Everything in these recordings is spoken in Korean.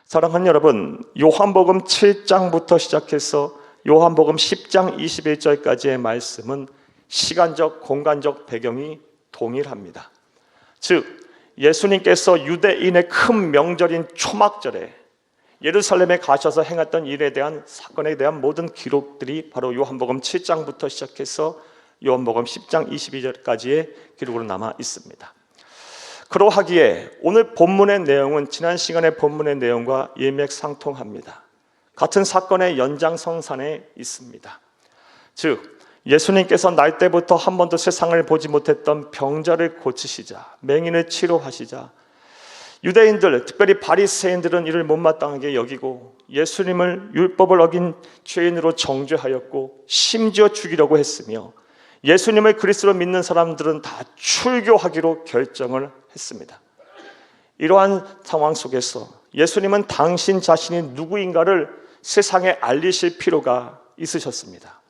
사랑하는 여러분, 요한복음 7장부터 시작해서 요한복음 10장 21절까지의 말씀은 시간적, 공간적 배경이 동일합니다. 즉, 예수님께서 유대인의 큰 명절인 초막절에 예루살렘에 가셔서 행했던 일에 대한 사건에 대한 모든 기록들이 바로 요한복음 7장부터 시작해서 요한복음 10장 22절까지의 기록으로 남아 있습니다. 그러하기에 오늘 본문의 내용은 지난 시간의 본문의 내용과 일맥상통합니다. 같은 사건의 연장선상에 있습니다. 즉, 예수님께서 날 때부터 한 번도 세상을 보지 못했던 병자를 고치시자, 맹인을 치료하시자, 유대인들, 특별히 바리새인들은 이를 못마땅하게 여기고 예수님을 율법을 어긴 죄인으로 정죄하였고 심지어 죽이려고 했으며, 예수님을 그리스도로 믿는 사람들은 다 출교하기로 결정을 했습니다. 이러한 상황 속에서 예수님은 당신 자신이 누구인가를 세상에 알리실 필요가 있으셨습니다.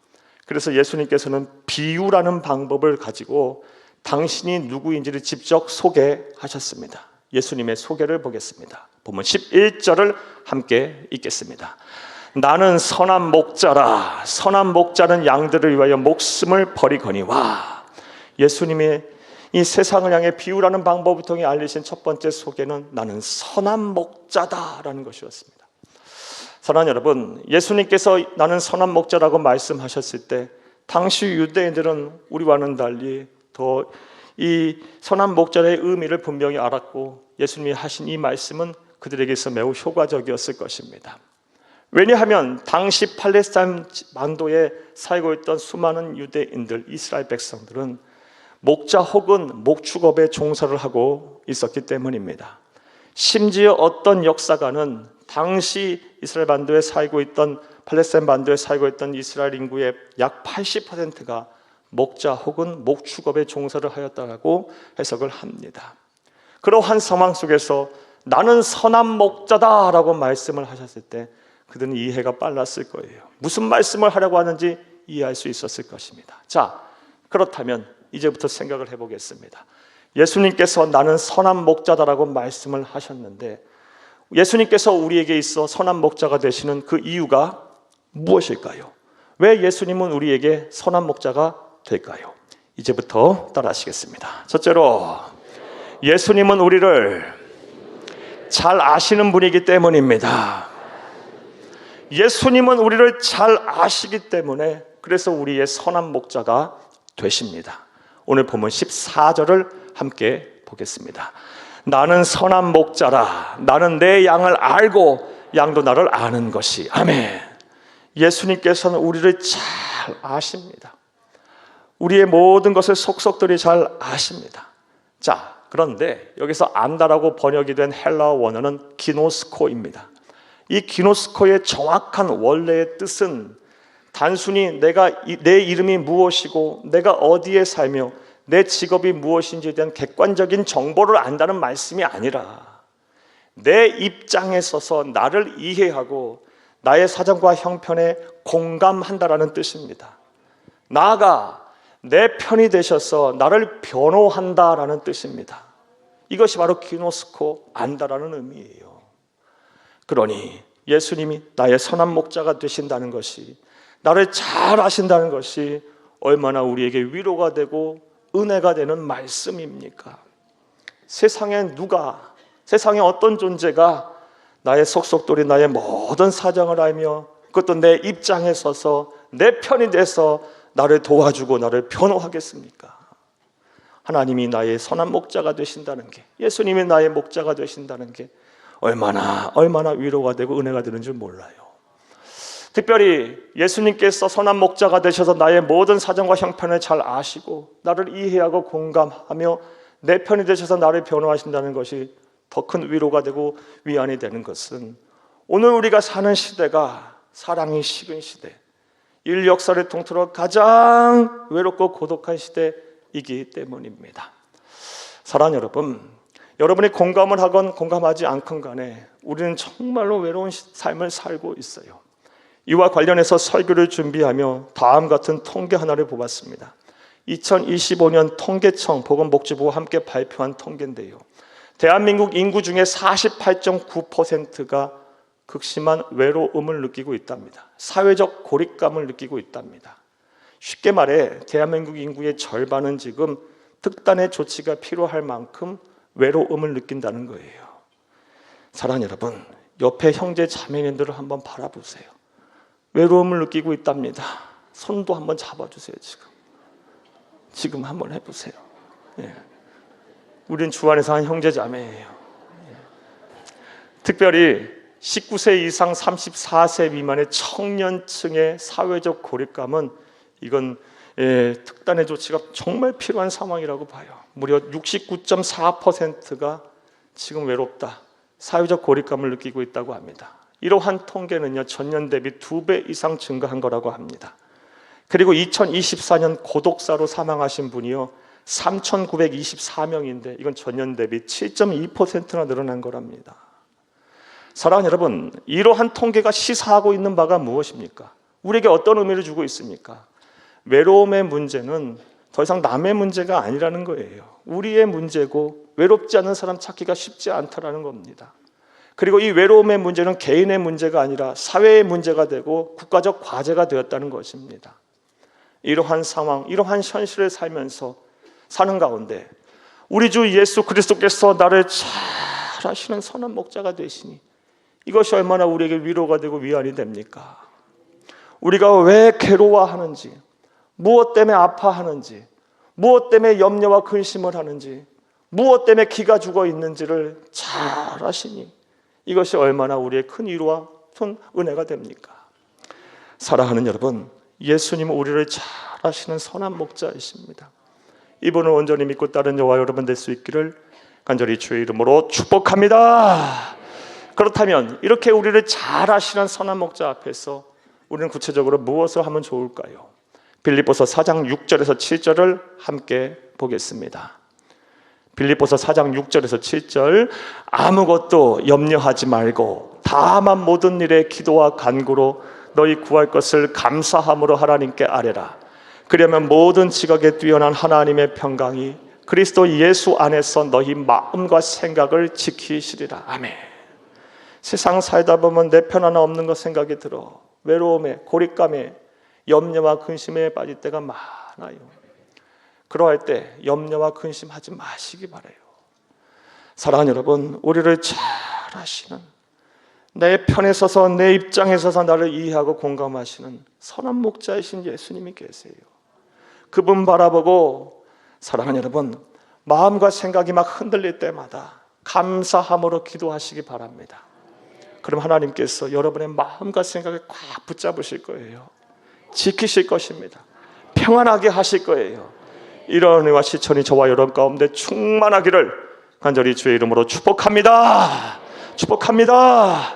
그래서 예수님께서는 비유라는 방법을 가지고 당신이 누구인지를 직접 소개하셨습니다. 예수님의 소개를 보겠습니다. 본문 11절을 함께 읽겠습니다. 나는 선한 목자라. 선한 목자는 양들을 위하여 목숨을 버리거니와. 예수님의 이 세상을 향해 비유라는 방법을 통해 알리신 첫 번째 소개는 나는 선한 목자다라는 것이었습니다. 사랑하는 여러분, 예수님께서 나는 선한 목자라고 말씀하셨을 때 당시 유대인들은 우리와는 달리 더 이 선한 목자의 의미를 분명히 알았고, 예수님이 하신 이 말씀은 그들에게서 매우 효과적이었을 것입니다. 왜냐하면 당시 팔레스타인 반도에 살고 있던 수많은 유대인들, 이스라엘 백성들은 목자 혹은 목축업에 종사를 하고 있었기 때문입니다. 심지어 어떤 역사가는 당시 이스라엘 반도에 살고 있던, 팔레스타인 반도에 살고 있던 이스라엘 인구의 약 80%가 목자 혹은 목축업에 종사를 하였다고 해석을 합니다. 그러한 상황 속에서 나는 선한 목자다라고 말씀을 하셨을 때 그들은 이해가 빨랐을 거예요. 무슨 말씀을 하려고 하는지 이해할 수 있었을 것입니다. 자, 그렇다면 이제부터 생각을 해보겠습니다. 예수님께서 나는 선한 목자다라고 말씀을 하셨는데, 예수님께서 우리에게 있어 선한 목자가 되시는 그 이유가 무엇일까요? 왜 예수님은 우리에게 선한 목자가 될까요? 이제부터 따라하시겠습니다. 첫째로, 예수님은 우리를 잘 아시는 분이기 때문입니다. 예수님은 우리를 잘 아시기 때문에 그래서 우리의 선한 목자가 되십니다. 오늘 본문 14절을 함께 보겠습니다. 나는 선한 목자라. 나는 내 양을 알고 양도 나를 아는 것이. 아멘. 예수님께서는 우리를 잘 아십니다. 우리의 모든 것을 속속들이 잘 아십니다. 자, 그런데 여기서 안다라고 번역이 된 헬라어 원어는 기노스코입니다. 이 기노스코의 정확한 원래의 뜻은 단순히 내 이름이 무엇이고 내가 어디에 살며 내 직업이 무엇인지에 대한 객관적인 정보를 안다는 말씀이 아니라 내 입장에 서서 나를 이해하고 나의 사정과 형편에 공감한다라는 뜻입니다. 나아가 내 편이 되셔서 나를 변호한다라는 뜻입니다. 이것이 바로 기노스코, 안다라는 의미예요. 그러니 예수님이 나의 선한 목자가 되신다는 것이, 나를 잘 아신다는 것이 얼마나 우리에게 위로가 되고 은혜가 되는 말씀입니까? 세상에 어떤 존재가 나의 속속들이 나의 모든 사정을 알며 그것도 내 입장에 서서 내 편이 돼서 나를 도와주고 나를 변호하겠습니까? 하나님이 나의 선한 목자가 되신다는 게, 예수님이 나의 목자가 되신다는 게 얼마나 위로가 되고 은혜가 되는 줄 몰라요. 특별히 예수님께서 선한 목자가 되셔서 나의 모든 사정과 형편을 잘 아시고 나를 이해하고 공감하며 내 편이 되셔서 나를 변호하신다는 것이 더 큰 위로가 되고 위안이 되는 것은, 오늘 우리가 사는 시대가 사랑이 식은 시대, 인류 역사를 통틀어 가장 외롭고 고독한 시대이기 때문입니다. 사랑하는 여러분, 여러분이 공감을 하건 공감하지 않건 간에 우리는 정말로 외로운 삶을 살고 있어요. 이와 관련해서 설교를 준비하며 다음 같은 통계 하나를 보았습니다. 2025년 통계청 보건복지부와 함께 발표한 통계인데요, 대한민국 인구 중에 48.9%가 극심한 외로움을 느끼고 있답니다. 사회적 고립감을 느끼고 있답니다. 쉽게 말해 대한민국 인구의 절반은 지금 특단의 조치가 필요할 만큼 외로움을 느낀다는 거예요. 사랑하는 여러분, 옆에 형제 자매님들을 한번 바라보세요. 외로움을 느끼고 있답니다. 손도 한번 잡아주세요. 지금 한번 해보세요. 예. 우린 주 안에서 한 형제 자매예요. 예. 특별히 19세 이상 34세 미만의 청년층의 사회적 고립감은 이건 특단의 조치가 정말 필요한 상황이라고 봐요. 무려 69.4%가 지금 외롭다, 사회적 고립감을 느끼고 있다고 합니다. 이러한 통계는요, 전년 대비 2배 이상 증가한 거라고 합니다. 그리고 2024년 고독사로 사망하신 분이요 3,924명인데 이건 전년 대비 7.2%나 늘어난 거랍니다. 사랑하는 여러분, 이러한 통계가 시사하고 있는 바가 무엇입니까? 우리에게 어떤 의미를 주고 있습니까? 외로움의 문제는 더 이상 남의 문제가 아니라는 거예요. 우리의 문제고 외롭지 않은 사람 찾기가 쉽지 않다라는 겁니다. 그리고 이 외로움의 문제는 개인의 문제가 아니라 사회의 문제가 되고 국가적 과제가 되었다는 것입니다. 이러한 상황, 이러한 현실을 살면서 사는 가운데 우리 주 예수 그리스도께서 나를 잘 아시는 선한 목자가 되시니 이것이 얼마나 우리에게 위로가 되고 위안이 됩니까? 우리가 왜 괴로워하는지, 무엇 때문에 아파하는지, 무엇 때문에 염려와 근심을 하는지, 무엇 때문에 기가 죽어 있는지를 잘 아시니 이것이 얼마나 우리의 큰 위로와 큰 은혜가 됩니까? 사랑하는 여러분, 예수님은 우리를 잘 아시는 선한 목자이십니다. 이분을 온전히 믿고 따른 저와 여러분 될 수 있기를 간절히 주의 이름으로 축복합니다. 그렇다면 이렇게 우리를 잘 아시는 선한 목자 앞에서 우리는 구체적으로 무엇을 하면 좋을까요? 빌립보서 4장 6절에서 7절을 함께 보겠습니다. 빌립보서 4장 6절에서 7절, 아무것도 염려하지 말고 다만 모든 일에 기도와 간구로 너희 구할 것을 감사함으로 하나님께 아뢰라. 그러면 모든 지각에 뛰어난 하나님의 평강이 그리스도 예수 안에서 너희 마음과 생각을 지키시리라. 아멘. 세상 살다 보면 내 편 하나 없는 것 생각이 들어 외로움에, 고립감에, 염려와 근심에 빠질 때가 많아요. 그러할 때 염려와 근심하지 마시기 바라요. 사랑하는 여러분, 우리를 잘 아시는, 내 편에 서서 내 입장에 서서 나를 이해하고 공감하시는 선한 목자이신 예수님이 계세요. 그분 바라보고 사랑하는 여러분, 마음과 생각이 막 흔들릴 때마다 감사함으로 기도하시기 바랍니다. 그럼 하나님께서 여러분의 마음과 생각을 꽉 붙잡으실 거예요. 지키실 것입니다. 평안하게 하실 거예요. 이런 은혜와 실천이 저와 여러분 가운데 충만하기를 간절히 주의 이름으로 축복합니다. 축복합니다.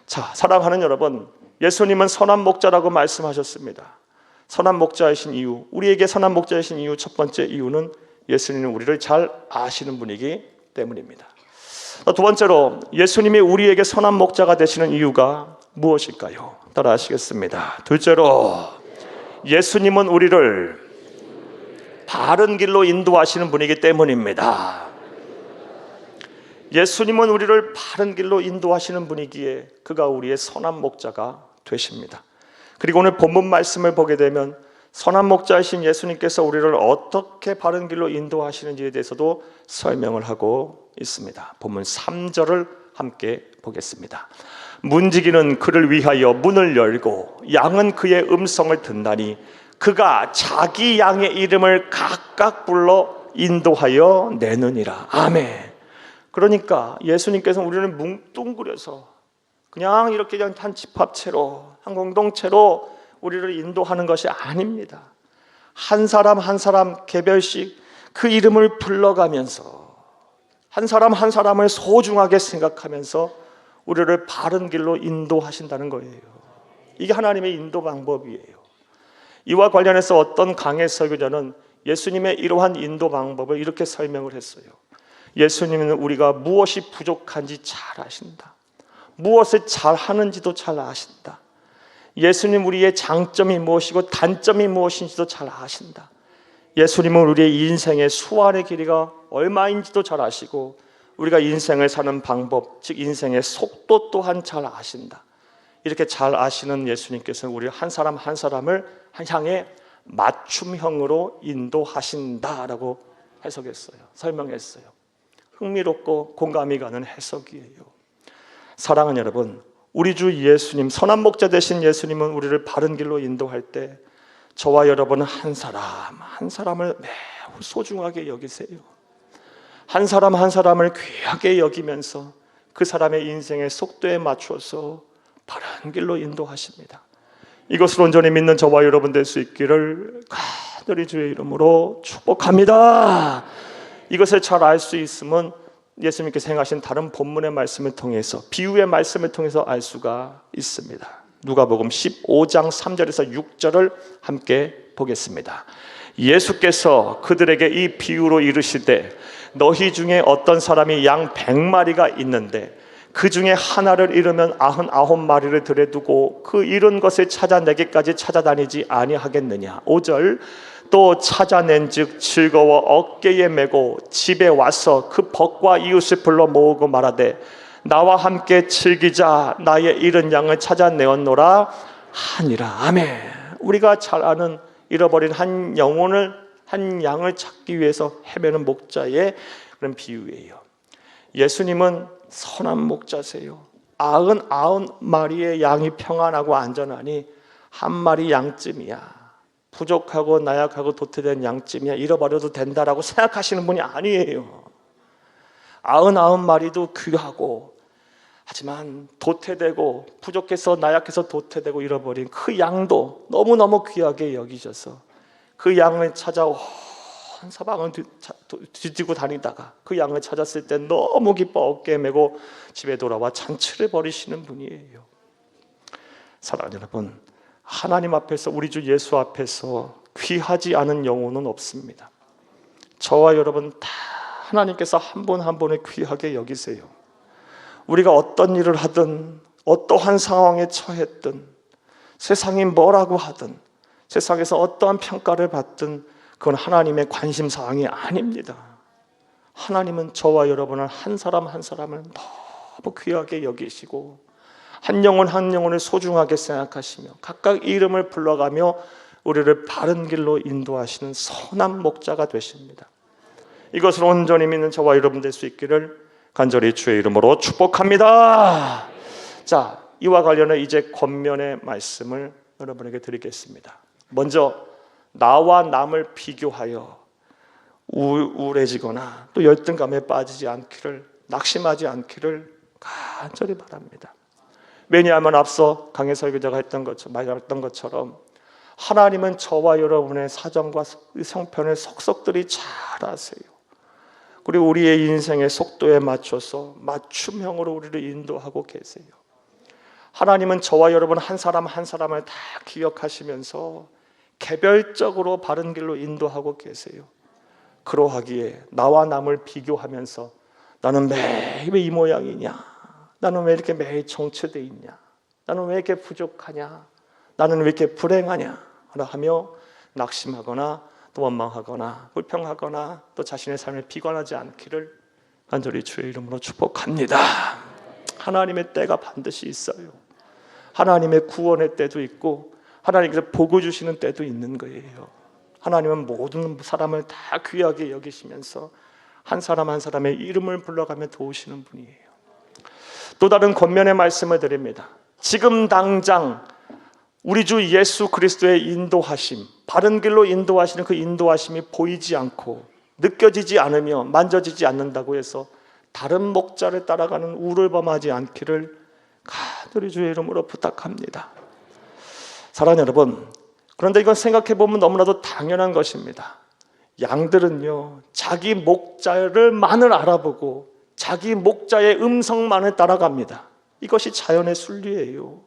자, 사랑하는 여러분, 예수님은 선한 목자라고 말씀하셨습니다. 선한 목자이신 이유, 우리에게 선한 목자이신 이유, 첫 번째 이유는 예수님은 우리를 잘 아시는 분이기 때문입니다. 두 번째로 예수님이 우리에게 선한 목자가 되시는 이유가 무엇일까요? 따라 하시겠습니다. 둘째로 예수님은 우리를 바른 길로 인도하시는 분이기 때문입니다. 예수님은 우리를 바른 길로 인도하시는 분이기에 그가 우리의 선한 목자가 되십니다. 그리고 오늘 본문 말씀을 보게 되면 선한 목자이신 예수님께서 우리를 어떻게 바른 길로 인도하시는지에 대해서도 설명을 하고 있습니다. 본문 3절을 함께 보겠습니다. 문지기는 그를 위하여 문을 열고 양은 그의 음성을 듣나니 그가 자기 양의 이름을 각각 불러 인도하여 내느니라. 아멘. 그러니까 예수님께서는 우리를 뭉뚱그려서 그냥 이렇게 한 집합체로, 한 공동체로 우리를 인도하는 것이 아닙니다. 한 사람 한 사람 개별씩 그 이름을 불러가면서 한 사람 한 사람을 소중하게 생각하면서 우리를 바른 길로 인도하신다는 거예요. 이게 하나님의 인도 방법이에요. 이와 관련해서 어떤 강해 설교자는 예수님의 이러한 인도 방법을 이렇게 설명을 했어요. 예수님은 우리가 무엇이 부족한지 잘 아신다. 무엇을 잘 하는지도 잘 아신다. 예수님 우리의 장점이 무엇이고 단점이 무엇인지도 잘 아신다. 예수님은 우리의 인생의 수완의 길이가 얼마인지도 잘 아시고 우리가 인생을 사는 방법, 즉 인생의 속도 또한 잘 아신다. 이렇게 잘 아시는 예수님께서는 우리 한 사람 한 사람을 향해 맞춤형으로 인도하신다라고 해석했어요. 설명했어요. 흥미롭고 공감이 가는 해석이에요. 사랑하는 여러분, 우리 주 예수님, 선한 목자 되신 예수님은 우리를 바른 길로 인도할 때 저와 여러분은 한 사람 한 사람을 매우 소중하게 여기세요. 한 사람 한 사람을 귀하게 여기면서 그 사람의 인생의 속도에 맞춰서 바른 길로 인도하십니다. 이것을 온전히 믿는 저와 여러분 될 수 있기를 간절히 주의 이름으로 축복합니다. 이것을 잘 알 수 있으면 예수님께서 행하신 다른 본문의 말씀을 통해서, 비유의 말씀을 통해서 알 수가 있습니다. 누가복음 15장 3절에서 6절을 함께 보겠습니다. 예수께서 그들에게 이 비유로 이르시되 너희 중에 어떤 사람이 양 100마리가 있는데 그 중에 하나를 잃으면 99마리를 들여 두고 그 잃은 것을 찾아내기까지 찾아다니지 아니하겠느냐. 5절 또 찾아낸 즉 즐거워 어깨에 메고 집에 와서 그 벗과 이웃을 불러 모으고 말하되 나와 함께 즐기자 나의 잃은 양을 찾아내었노라 하니라. 아멘. 우리가 잘 아는 잃어버린 한 양을 찾기 위해서 헤매는 목자의 그런 비유예요. 예수님은 선한 목자세요. 99마리의 양이 평안하고 안전하니 한 마리 양쯤이야. 부족하고 나약하고 도태된 양쯤이야. 잃어버려도 된다라고 생각하시는 분이 아니에요. 99마리도 귀하고 하지만 도태되고 부족해서 나약해서 도태되고 잃어버린 그 양도 너무너무 귀하게 여기셔서 그 양을 찾아 온 사방을 뒤지고 다니다가 그 양을 찾았을 때 너무 기뻐 어깨에 메고 집에 돌아와 잔치를 벌이시는 분이에요. 사랑하는 여러분, 하나님 앞에서, 우리 주 예수 앞에서 귀하지 않은 영혼은 없습니다. 저와 여러분 다 하나님께서 한 분 한 분을 귀하게 여기세요. 우리가 어떤 일을 하든 어떠한 상황에 처했든 세상이 뭐라고 하든 세상에서 어떠한 평가를 받든 그건 하나님의 관심사항이 아닙니다. 하나님은 저와 여러분을 한 사람 한 사람을 너무 귀하게 여기시고 한 영혼 한 영혼을 소중하게 생각하시며 각각 이름을 불러가며 우리를 바른 길로 인도하시는 선한 목자가 되십니다. 이것을 온전히 믿는 저와 여러분 될 수 있기를 간절히 주의 이름으로 축복합니다. 자, 이와 관련해 이제 권면의 말씀을 여러분에게 드리겠습니다. 먼저 나와 남을 비교하여 우울해지거나 또 열등감에 빠지지 않기를, 낙심하지 않기를 간절히 바랍니다. 왜냐하면 앞서 강해 설교자가 말했던 것처럼 하나님은 저와 여러분의 사정과 형편을 속속들이 잘 아세요. 그리고 우리의 인생의 속도에 맞춰서 맞춤형으로 우리를 인도하고 계세요. 하나님은 저와 여러분 한 사람 한 사람을 다 기억하시면서 개별적으로 바른 길로 인도하고 계세요. 그러하기에 나와 남을 비교하면서 나는 매일 이 모양이냐? 나는 왜 이렇게 매일 정체되어 있냐? 나는 왜 이렇게 부족하냐? 나는 왜 이렇게 불행하냐? 하며 낙심하거나 또 원망하거나 불평하거나 또 자신의 삶을 비관하지 않기를 간절히 주의 이름으로 축복합니다. 하나님의 때가 반드시 있어요. 하나님의 구원의 때도 있고 하나님께서 복을 주시는 때도 있는 거예요. 하나님은 모든 사람을 다 귀하게 여기시면서 한 사람 한 사람의 이름을 불러가며 도우시는 분이에요. 또 다른 권면의 말씀을 드립니다. 지금 당장 우리 주 예수 그리스도의 인도하심, 바른 길로 인도하시는 그 인도하심이 보이지 않고 느껴지지 않으며 만져지지 않는다고 해서 다른 목자를 따라가는 우를 범하지 않기를 간절히 주의 이름으로 부탁합니다. 사랑하는 여러분, 그런데 이건 생각해보면 너무나도 당연한 것입니다. 양들은요, 자기 목자를만을 알아보고 자기 목자의 음성만을 따라갑니다. 이것이 자연의 순리예요.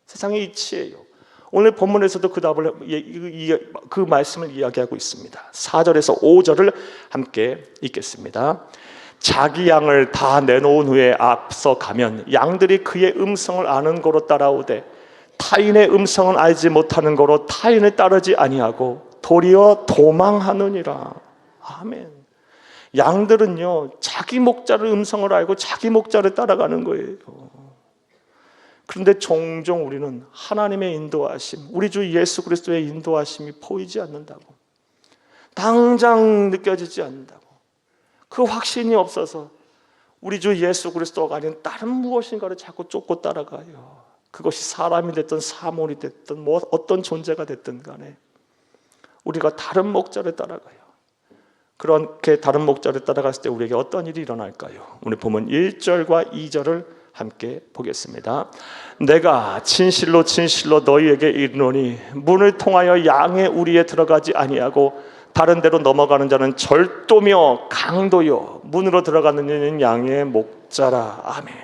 세상의 이치예요. 오늘 본문에서도 그 말씀을 이야기하고 있습니다. 4절에서 5절을 함께 읽겠습니다. 자기 양을 다 내놓은 후에 앞서 가면 양들이 그의 음성을 아는 거로 따라오되 타인의 음성은 알지 못하는 거로 타인을 따르지 아니하고 도리어 도망하느니라. 아멘. 양들은요, 자기 목자를 음성을 알고 자기 목자를 따라가는 거예요. 그런데 종종 우리는 하나님의 인도하심, 우리 주 예수 그리스도의 인도하심이 보이지 않는다고, 당장 느껴지지 않는다고, 그 확신이 없어서 우리 주 예수 그리스도가 아닌 다른 무엇인가를 자꾸 쫓고 따라가요. 그것이 사람이 됐든 사물이 됐든 어떤 존재가 됐든 간에 우리가 다른 목자를 따라가요. 그렇게 다른 목자를 따라갔을 때 우리에게 어떤 일이 일어날까요? 오늘 보면 1절과 2절을 함께 보겠습니다. 내가 진실로 진실로 너희에게 이르노니 문을 통하여 양의 우리에 들어가지 아니하고 다른 데로 넘어가는 자는 절도며 강도요 문으로 들어가는 이는 양의 목자라. 아멘.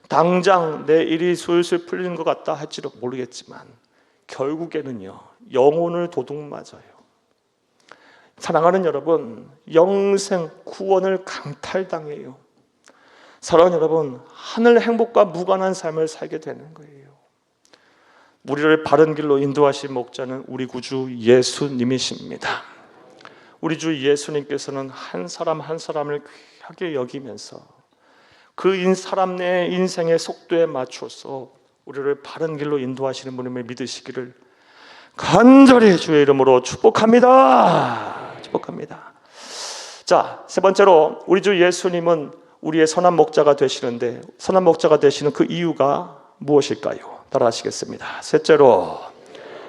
당장 내 일이 술술 풀리는 것 같다 할지도 모르겠지만 결국에는요 영혼을 도둑맞아요. 사랑하는 여러분, 영생 구원을 강탈당해요. 사랑하는 여러분, 하늘 행복과 무관한 삶을 살게 되는 거예요. 우리를 바른 길로 인도하신 목자는 우리 구주 예수님이십니다. 우리 주 예수님께서는 한 사람 한 사람을 귀하게 여기면서 그 사람 내 인생의 속도에 맞춰서 우리를 바른 길로 인도하시는 분임을 믿으시기를 간절히 주의 이름으로 축복합니다. 축복합니다. 자, 세 번째로 우리 주 예수님은 우리의 선한 목자가 되시는데 선한 목자가 되시는 그 이유가 무엇일까요? 따라하시겠습니다. 셋째로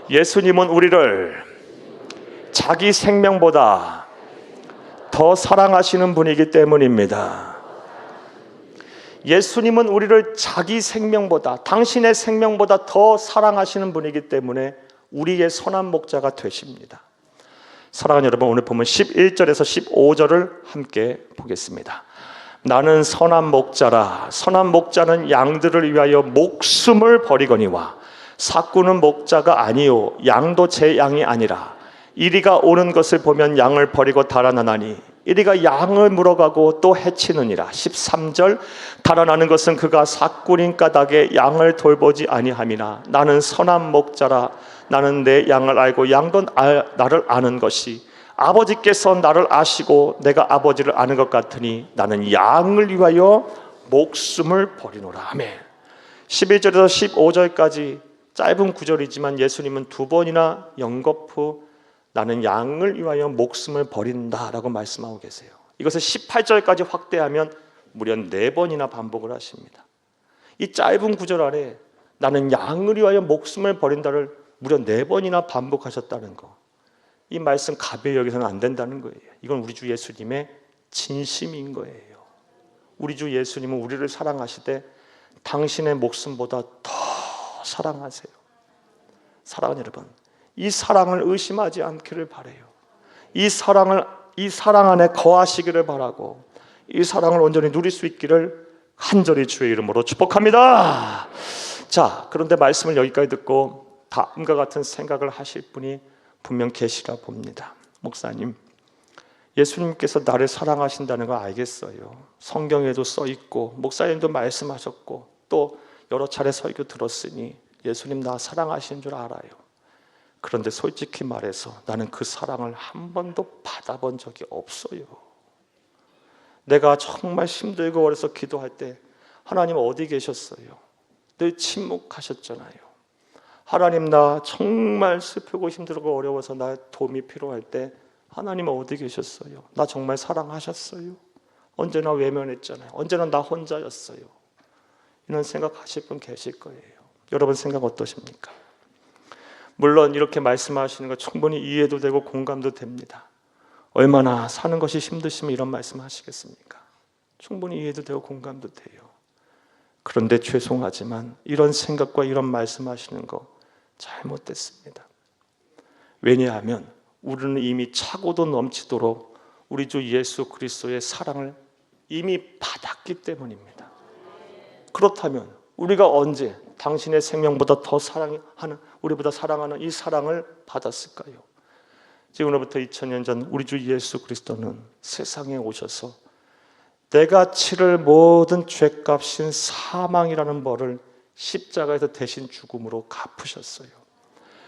예수님은 우리를 자기 생명보다 더 사랑하시는 분이기 때문입니다. 예수님은 우리를 자기 생명보다, 당신의 생명보다 더 사랑하시는 분이기 때문에 우리의 선한 목자가 되십니다. 사랑하는 여러분, 오늘 보면 11절에서 15절을 함께 보겠습니다. 나는 선한 목자라. 선한 목자는 양들을 위하여 목숨을 버리거니와 삭구는 목자가 아니요 양도 제 양이 아니라 이리가 오는 것을 보면 양을 버리고 달아나나니 이리가 양을 물어가고 또 해치느니라. 13절 달아나는 것은 그가 삭구린 까닭에 양을 돌보지 아니함이나 나는 선한 목자라. 나는 내 양을 알고 양도 나를 아는 것이 아버지께서 나를 아시고 내가 아버지를 아는 것 같으니 나는 양을 위하여 목숨을 버리노라. 아멘. 11절에서 15절까지 짧은 구절이지만 예수님은 두 번이나 연거푸 나는 양을 위하여 목숨을 버린다라고 말씀하고 계세요. 이것을 18절까지 확대하면 무려 4번이나 반복을 하십니다. 이 짧은 구절 안에 나는 양을 위하여 목숨을 버린다를 무려 4번이나 반복하셨다는 거, 이 말씀 가벼이 여기서는 안 된다는 거예요. 이건 우리 주 예수님의 진심인 거예요. 우리 주 예수님은 우리를 사랑하시되 당신의 목숨보다 더 사랑하세요. 사랑하는 여러분, 이 사랑을 의심하지 않기를 바라요. 이 사랑 안에 거하시기를 바라고 이 사랑을 온전히 누릴 수 있기를 간절히 주의 이름으로 축복합니다. 자, 그런데 말씀을 여기까지 듣고 다음과 같은 생각을 하실 분이 분명 계시라 봅니다. 목사님, 예수님께서 나를 사랑하신다는 걸 알겠어요. 성경에도 써 있고 목사님도 말씀하셨고 또 여러 차례 설교 들었으니 예수님 나 사랑하시는 줄 알아요. 그런데 솔직히 말해서 나는 그 사랑을 한 번도 받아본 적이 없어요. 내가 정말 힘들고 어려서 기도할 때 하나님 어디 계셨어요? 늘 침묵하셨잖아요. 하나님 나 정말 슬프고 힘들고 어려워서 나 도움이 필요할 때 하나님 어디 계셨어요? 나 정말 사랑하셨어요? 언제나 외면했잖아요. 언제나 나 혼자였어요. 이런 생각하실 분 계실 거예요. 여러분 생각 어떠십니까? 물론 이렇게 말씀하시는 거 충분히 이해도 되고 공감도 됩니다. 얼마나 사는 것이 힘드시면 이런 말씀하시겠습니까? 충분히 이해도 되고 공감도 돼요. 그런데 죄송하지만 이런 생각과 이런 말씀하시는 거 잘못됐습니다. 왜냐하면 우리는 이미 차고도 넘치도록 우리 주 예수 그리스도의 사랑을 이미 받았기 때문입니다. 그렇다면 우리가 언제 당신의 생명보다 더 사랑하는, 우리보다 사랑하는 이 사랑을 받았을까요? 지금으로부터 2000년 전 우리 주 예수 그리스도는 세상에 오셔서 내가 치를 모든 죄값인 사망이라는 벌을 십자가에서 대신 죽음으로 갚으셨어요.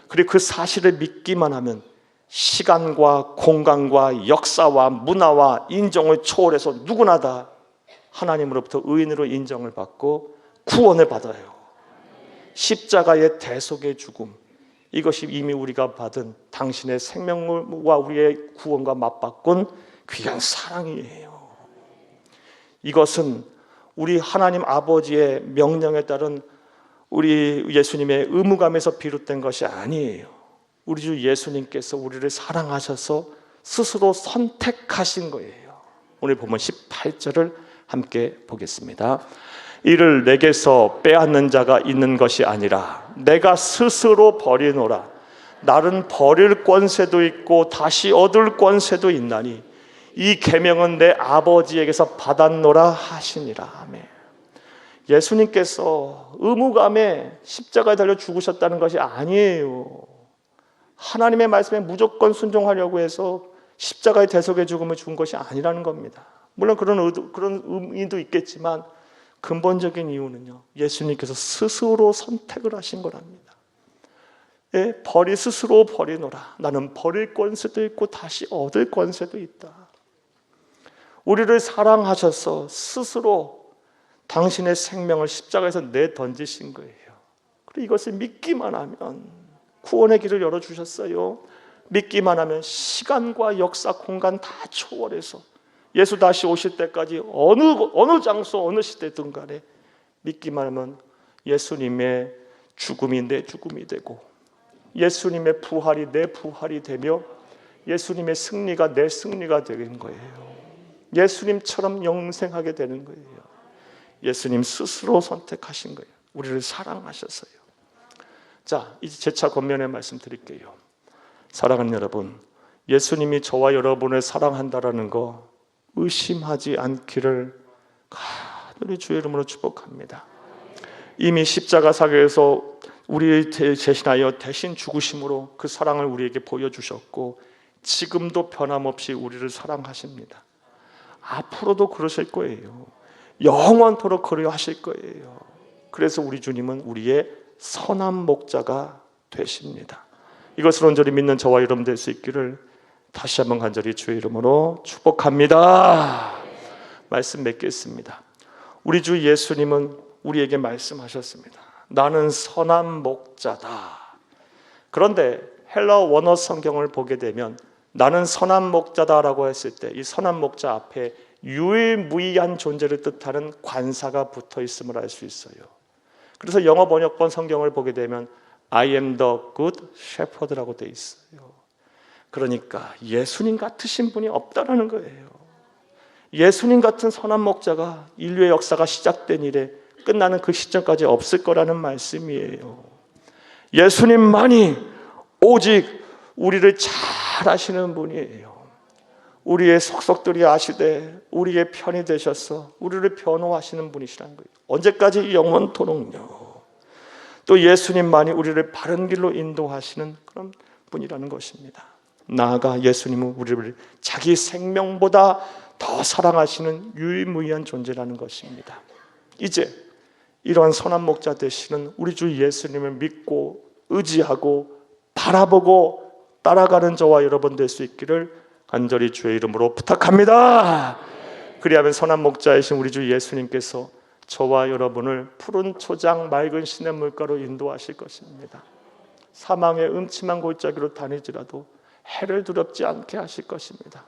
그리고 그 사실을 믿기만 하면 시간과 공간과 역사와 문화와 인정을 초월해서 누구나 다 하나님으로부터 의인으로 인정을 받고 구원을 받아요. 십자가의 대속의 죽음, 이것이 이미 우리가 받은 당신의 생명과 우리의 구원과 맞바꾼 귀한 사랑이에요. 이것은 우리 하나님 아버지의 명령에 따른 우리 예수님의 의무감에서 비롯된 것이 아니에요. 우리 주 예수님께서 우리를 사랑하셔서 스스로 선택하신 거예요. 오늘 보면 18절을 함께 보겠습니다. 이를 내게서 빼앗는 자가 있는 것이 아니라 내가 스스로 버리노라. 나는 버릴 권세도 있고 다시 얻을 권세도 있나니 이 계명은 내 아버지에게서 받았노라 하시니라. 아멘. 예수님께서 의무감에 십자가에 달려 죽으셨다는 것이 아니에요. 하나님의 말씀에 무조건 순종하려고 해서 십자가의 대속의 죽음을 죽은 것이 아니라는 겁니다. 물론 그런 의미도 있겠지만 근본적인 이유는요, 예수님께서 스스로 선택을 하신 거랍니다. 예, 스스로 버리노라. 나는 버릴 권세도 있고 다시 얻을 권세도 있다. 우리를 사랑하셔서 스스로 당신의 생명을 십자가에서 내던지신 거예요. 그리고 이것을 믿기만 하면 구원의 길을 열어주셨어요. 믿기만 하면 시간과 역사, 공간 다 초월해서 예수 다시 오실 때까지 어느 장소, 어느 시대든 간에 믿기만 하면 예수님의 죽음이 내 죽음이 되고 예수님의 부활이 내 부활이 되며 예수님의 승리가 내 승리가 되는 거예요. 예수님처럼 영생하게 되는 거예요. 예수님 스스로 선택하신 거예요. 우리를 사랑하셨어요. 자, 이제 재차 권면의 말씀 드릴게요. 사랑하는 여러분, 예수님이 저와 여러분을 사랑한다라는 거 의심하지 않기를 간절히 주의 이름으로 축복합니다. 이미 십자가 사격에서 우리를 대신하여 대신 죽으심으로 그 사랑을 우리에게 보여주셨고 지금도 변함없이 우리를 사랑하십니다. 앞으로도 그러실 거예요. 영원토록 그려 하실 거예요. 그래서 우리 주님은 우리의 선한 목자가 되십니다. 이것을 온전히 믿는 저와 여러분 될 수 있기를 다시 한번 간절히 주의 이름으로 축복합니다. 말씀 맺겠습니다. 우리 주 예수님은 우리에게 말씀하셨습니다. 나는 선한 목자다. 그런데 헬라어 원어 성경을 보게 되면 나는 선한 목자다라고 했을 때 이 선한 목자 앞에 유일무이한 존재를 뜻하는 관사가 붙어 있음을 알 수 있어요. 그래서 영어 번역본 성경을 보게 되면 I am the good shepherd라고 되어 있어요. 그러니까 예수님 같으신 분이 없다라는 거예요. 예수님 같은 선한 목자가 인류의 역사가 시작된 이래 끝나는 그 시점까지 없을 거라는 말씀이에요. 예수님만이 오직 우리를 잘 아시는 분이에요. 우리의 속속들이 아시되 우리의 편이 되셔서 우리를 변호하시는 분이시라는 거예요. 언제까지? 영원토록요. 또 예수님만이 우리를 바른 길로 인도하시는 그런 분이라는 것입니다. 나아가 예수님은 우리를 자기 생명보다 더 사랑하시는 유일무이한 존재라는 것입니다. 이제 이러한 선한 목자 되시는 우리 주 예수님을 믿고 의지하고 바라보고 따라가는 저와 여러분 될 수 있기를 간절히 주의 이름으로 부탁합니다. 그리하면 선한 목자이신 우리 주 예수님께서 저와 여러분을 푸른 초장 맑은 시냇물가로 인도하실 것입니다. 사망의 음침한 골짜기로 다니지라도 해를 두렵지 않게 하실 것입니다.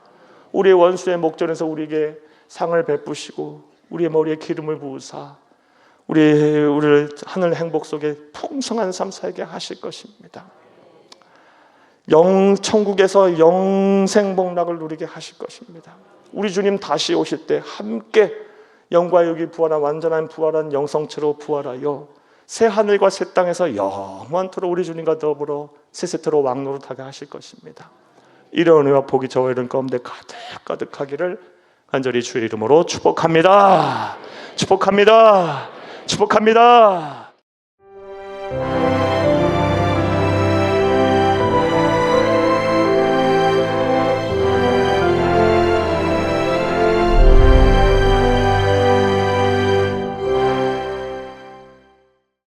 우리의 원수의 목전에서 우리에게 상을 베푸시고 우리의 머리에 기름을 부으사 우리를 하늘 행복 속에 풍성한 삶 살게 하실 것입니다. 천국에서 영생복락을 누리게 하실 것입니다. 우리 주님 다시 오실 때 함께 영과 육이 부활한 완전한 부활한 영성체로 부활하여 새 하늘과 새 땅에서 영원토록 우리 주님과 더불어 세세토록 왕노릇하게 하실 것입니다. 이런 은혜와 복이 저와 이런 가운데 가득하기를 간절히 주의 이름으로 축복합니다. 축복합니다. 축복합니다.